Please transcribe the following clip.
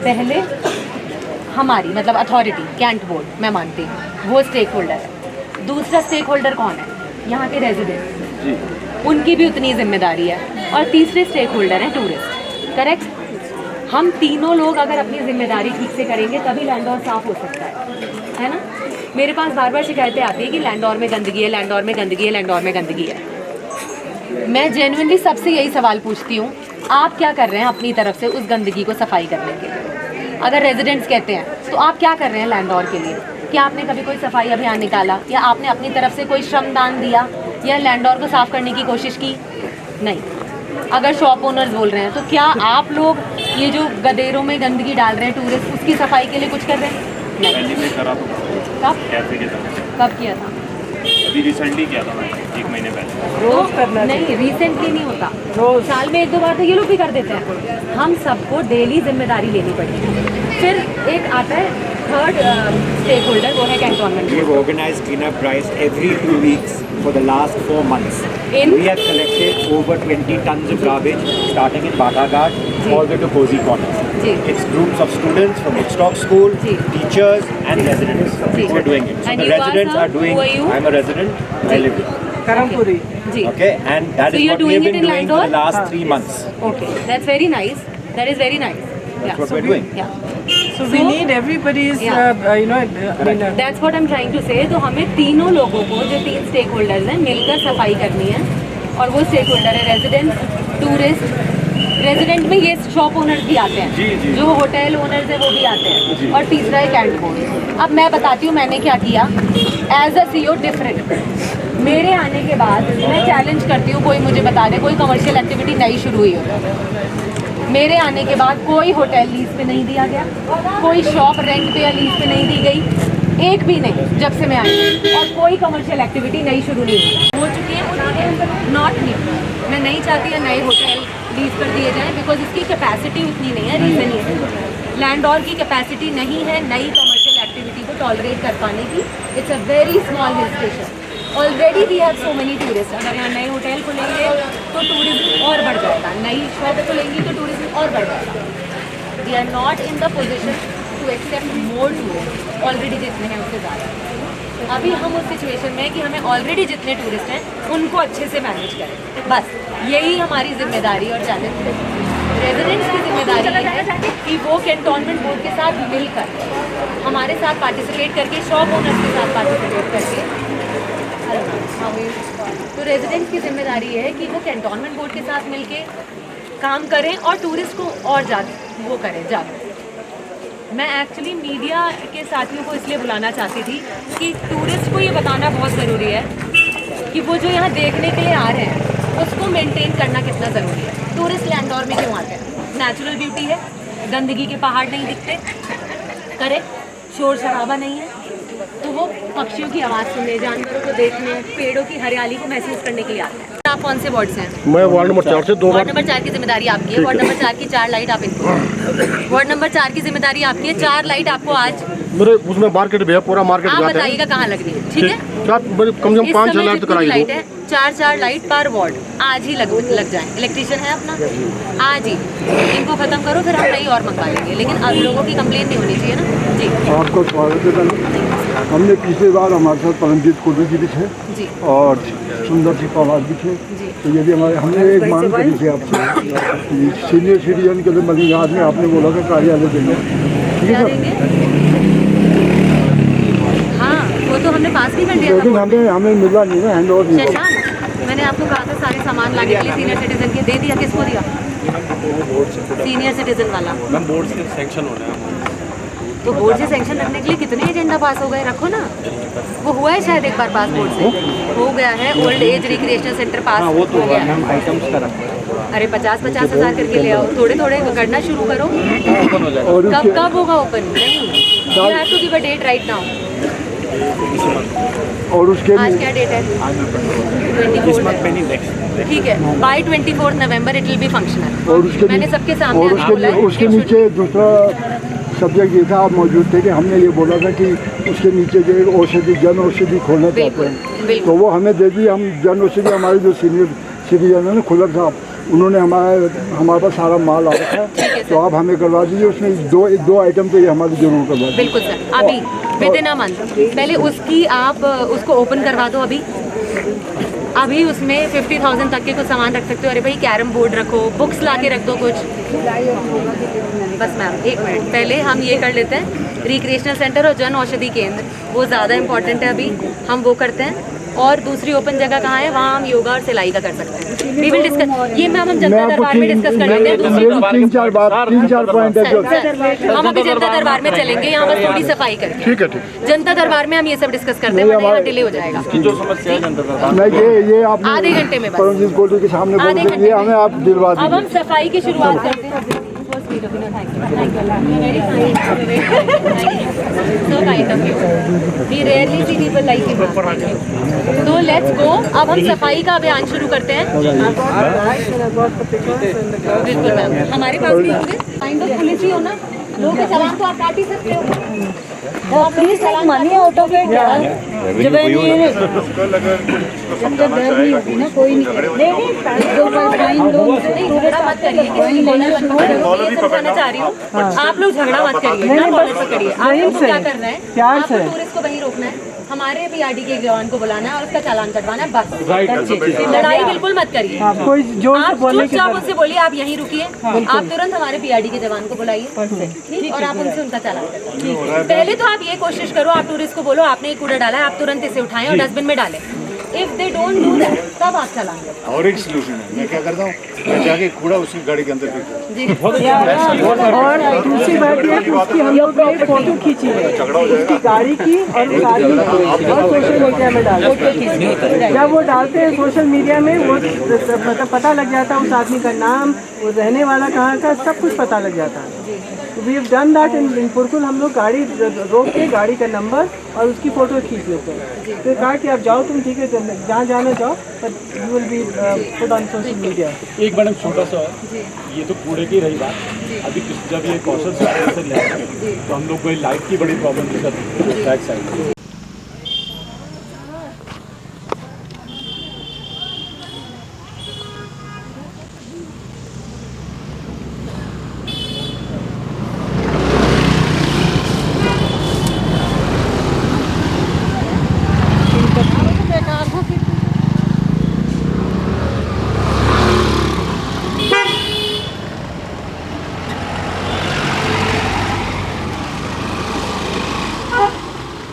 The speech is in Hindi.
पहले हमारी मतलब अथॉरिटी कैंट बोर्ड, मैं मानती हूँ वो स्टेक होल्डर है। दूसरा स्टेक होल्डर कौन है? यहाँ के रेजिडेंट, उनकी भी उतनी जिम्मेदारी है। और तीसरे स्टेक होल्डर हैं टूरिस्ट। करेक्ट? हम तीनों लोग अगर अपनी जिम्मेदारी ठीक से करेंगे तभी लैंडोर साफ हो सकता है ना? मेरे पास बार बार शिकायतें आती है कि लैंडोर में गंदगी है, लैंडोर में गंदगी है, लैंडोर में गंदगी है। मैं जेन्युइनली सबसे यही सवाल पूछती हूँ, आप क्या कर रहे हैं अपनी तरफ से उस गंदगी को सफाई करने के लिए? अगर रेजिडेंट्स कहते हैं तो आप क्या कर रहे हैं लैंडोर के लिए? क्या आपने कभी कोई सफाई अभियान निकाला, या आपने अपनी तरफ से कोई श्रमदान दिया, या लैंडोर को साफ करने की कोशिश की? नहीं। अगर शॉप ओनर्स बोल रहे हैं तो क्या आप लोग ये जो गदेरों में गंदगी डाल रहे हैं टूरिस्ट, उसकी सफाई के लिए कुछ कर रहे हैं? नहीं। कब किया था? अभी रिसेंटली किया था, 1 महीने पहले। रोज करना नहीं, रिसेंटली नहीं होता, रोज साल में 1-2 बार तो ये लोग भी कर देते हैं। हम सबको डेली जिम्मेदारी लेनी पड़ेगी। फिर एक आता है थर्ड स्टेक होल्डर, वो है cantonment. We have organized cleanup drives every 2 weeks for the last 4 months. We have collected over 20 tons of garbage, starting in Baghagat all the way to Cozy Corner. It's groups of students from Woodstock School, teachers and residents who are doing it. So And the you are, residents sir? are doing. Who are you? I'm a resident. I live here. Karampuri. Okay, and that So is you're what we doing have it been in doing for the Landor? last 3 months. Okay, that's very nice. That is very nice. That's what we're doing. Yeah. So we need everybody's, That's what I'm trying to say. तो हमें तीनों लोगों को, जो 3 स्टेक होल्डर्स हैं, मिलकर सफाई करनी है। और वो स्टेक होल्डर है रेजिडेंट, टूरिस्ट। रेजिडेंट में ये शॉप ओनर्स भी आते हैं, जो होटल ओनर्स है वो भी आते हैं, और तीसरा है कैंट बोर्ड। अब मैं बताती हूँ मैंने क्या किया एज अ CEO डिफरेंट। मेरे आने के बाद मैं चैलेंज करती हूँ, कोई मुझे बता दे कोई कमर्शियल एक्टिविटी नई शुरू हुई हो। मेरे आने के बाद कोई होटल लीज पे नहीं दिया गया, कोई शॉप रेंट पे या लीज पे नहीं दी गई, एक भी नहीं जब से मैं आई। और कोई कमर्शियल एक्टिविटी नई शुरू नहीं हो चुकी है, नॉट न्यू। मैं नहीं चाहती है नए होटल लीज पर दिए जाएं, बिकॉज इसकी कैपेसिटी उतनी नहीं है। रीज़न ये है लैंडोर की कैपेसिटी नहीं है नई कमर्शियल एक्टिविटी को टॉलरेट कर पाने की। It's a very small hill station. Already we have so many tourist. अगर यहाँ नए होटल खुलेंगे तो टूरिज्म और बढ़ जाएगा, नई शॉप खुलेंगी तो टूरिज्म और बढ़ जाएगा। We are not in the position to accept more tourist. Already जितने हैं उससे ज़्यादा। अभी हम उस सिचुएशन में हैं कि हमें ऑलरेडी जितने टूरिस्ट हैं उनको अच्छे से मैनेज करें। बस यही हमारी जिम्मेदारी और चैलेंज है। रेजिडेंट्स की जिम्मेदारी है कि वो कैंटोनमेंट बोर्ड के साथ मिलकर, हमारे साथ पार्टिसिपेट करके, शॉप ओनर्स के साथ पार्टिसिपेट करके, तो रेजिडेंट्स की जिम्मेदारी है कि वो कैंटोनमेंट बोर्ड के साथ मिलके काम करें और टूरिस्ट को और ज़्यादा वो करें जागरूक। मैं एक्चुअली मीडिया के साथियों को इसलिए बुलाना चाहती थी कि टूरिस्ट को ये बताना बहुत ज़रूरी है कि वो जो यहाँ देखने के लिए आ रहे हैं उसको मेंटेन करना कितना ज़रूरी है। टूरिस्ट लैंडोर में क्यों आते हैं? नेचुरल ब्यूटी है, गंदगी के पहाड़ नहीं दिखते, करेक्ट, शोर शराबा नहीं है, तो वो पक्षियों की आवाज़ सुनने, जानवरों को देखने, पेड़ों की हरियाली को महसूस करने के लिए आते हैं। आप कौन से वार्ड से हैं? मैं वार्ड नंबर 4 से 2 वार्ड नंबर 4 की जिम्मेदारी आपकी है। वार्ड नंबर 4 की 4 लाइट आप इनको, वार्ड नंबर 4 की जिम्मेदारी आपकी है। 4 लाइट आपको आज मेरे उसमें मार्केट भी है, पूरा मार्केट आप जाता है। बताइएगा कहाँ लगनी है, ठीक है? कम से कम 5-6 लाइट तो कराई लाइट दो। है, 4 लाइट पर वार्ड आज ही लग जाए। इलेक्ट्रीशियन है अपना, आज ही इनको खत्म करो, फिर हम नई और मंगवा लेंगे। लेकिन अब लोगों की कंप्लेंट नहीं होनी चाहिए ना जी। आपका स्वागत है। हमने पिछले बार हमारे साथ परमजीत कुर्दू जी भी थे जी और सुंदर सी पवार भी थे। तो ये भी हमारे, हमने एक मांग करी थी आपसे कि सीनियर सिटीजन के लिए मलिंगाबाद में आपने बोला था कार्यालय देंगे, ठीक है सर? हाँ, वो तो हमने पास भी कर दिया लेकिन था। हमें मिला नहीं ना, हैंड ओवर नहीं हुआ। शशांक, मैंने आपको कहा था सारे सामान लाने के लिए सीनियर सिटीजन के, दे दिया? किसको दिया? सीनियर सिटीजन वाला। मैम बोर्ड से सैंक्शन हो रहा है। तो बोर्ड से सैंक्शन रखने के लिए कितने एजेंडा पास हो गए? रखो ना, वो हुआ है शायद एक बार पास बोर्ड से हो गया है। ओल्ड एज रिक्रिएशनल सेंटर पास हो गया है। आइटम्स का रखा है। अरे 50-50 हज़ार करके ले आओ, थोड़े थोड़े करना शुरू करो। कब होगा ओपन? नहीं, you have to give a date right now. और उसके आज क्या डेट है? 24 ठीक है, by 24 November it will be functional. और उसके मैंने सबके सामने और आपको बोला है, उसके नीचे दूसरा सब्जेक्ट ये था, आप मौजूद थे कि हमने ये बोला था कि उसके नीचे जो एक औषधि, जन औषधि खोलना चाहते हैं, तो वो हमें दे दी। हम जन औषधि, हमारे जो सीनियर सिटीजन है ना खुलर साहब, उन्होंने हमारे पास सारा माल आ रखा है, तो आप हमें करवा दीजिए। उसमें दो आइटम तो ये हमारी जरूर करवा दीजिए। बिल्कुल सर, अभी विद इन अ मंथ। पहले उसकी आप उसको ओपन करवा दो अभी उसमें 50,000 तक के कुछ सामान रख सकते हो। अरे भाई कैरम बोर्ड रखो, बुक्स ला के रख दो कुछ। बस मैम एक मिनट, पहले हम ये कर लेते हैं। रिक्रिएशनल सेंटर और जन औषधि केंद्र वो ज़्यादा इंपॉर्टेंट है, अभी हम वो करते हैं। और दूसरी ओपन जगह कहाँ है, वहाँ हम योगा और सिलाई का कर सकते हैं। वी विल डिस्कस ये मैम, हम जनता दरबार में डिस्कस कर लेते हैं। तीन चार पॉइंट है जो हम अभी जनता दरबार में चलेंगे, यहाँ बस थोड़ी सफाई करके। ठीक है, ठीक। जनता दरबार में हम ये सब डिस्कस करते हैं, वरना यहाँ डिले हो जाएगा। जो समस्या है जनता नहीं, ये आप आधे घंटे में बस। परमजीत कोटली के सामने बोल आधे रहे घंटे हैं, हमें आप दिलवा अब दीजिए। हम सफाई की शुरुआत करते हैं। तो लेट्स गो, अब हम सफाई का अभियान शुरू करते हैं। बिल्कुल मैम, हमारे पास भी होंगे काइंड ऑफ पुलिस ही हो ना, लोगों के चालान तो आप काट ही सकते हो। Please take money out of it यार। जब ये जब तक डर नहीं होगी ना, कोई नहीं दो फाइन दो, नहीं झगड़ा मत करिए। ये समझाना चाह रही हूँ, आप लोग झगड़ा मत करिए ना, कॉलेज पकड़िए। आप लोग क्या कर रहे हैं, आपको टूरिस्ट को वहीं रोकना है, हमारे पीआरडी के जवान को बुलाना है और उसका चालान कटवाना है, बस। लड़ाई बिल्कुल मत करिए। आप चुपचाप उससे बोलिए आप यहीं रुकिए, आप तुरंत हमारे पीआरडी के जवान को बुलाइए, ठीक, और आप उनसे उनका चालान करवाइए। पहले तो आप ये कोशिश करो, आप टूरिस्ट को बोलो आपने एक कूड़ा डाला है, आप तुरंत इसे उठाएं और डस्टबिन में डालें। If they don't do that, तब आप चालान करें। और एक सोल्यूशन है, मैं क्या करता हूँ, मैं जाके कूड़ा उसकी गाड़ी के अंदर फेंकता हूँ। और दूसरी बात ये है कि उसकी हम लोग ने एक फोटो खींची है उसकी गाड़ी की, और गाड़ी और सोशल मीडिया में डालते। जब वो डालते हैं सोशल मीडिया में, वो मतलब पता लग जाता है उस आदमी का नाम, वो रहने वाला कहाँ का, सब कुछ पता लग जाता है। We have done that in Purkul. हम लोग गाड़ी रोक के गाड़ी का नंबर और उसकी फ़ोटो खींच लेते हैं। फिर कहा कि आप जाओ तुम, ठीक है, जहाँ जाना जाओ, but you will be put on social media. एक मैडम छोटा सा, ये तो कूड़े की रही बात, अभी जब ये कौशल से ले तो हम लोग कोई लाइट की बड़ी प्रॉब्लम थी सर बैक साइड,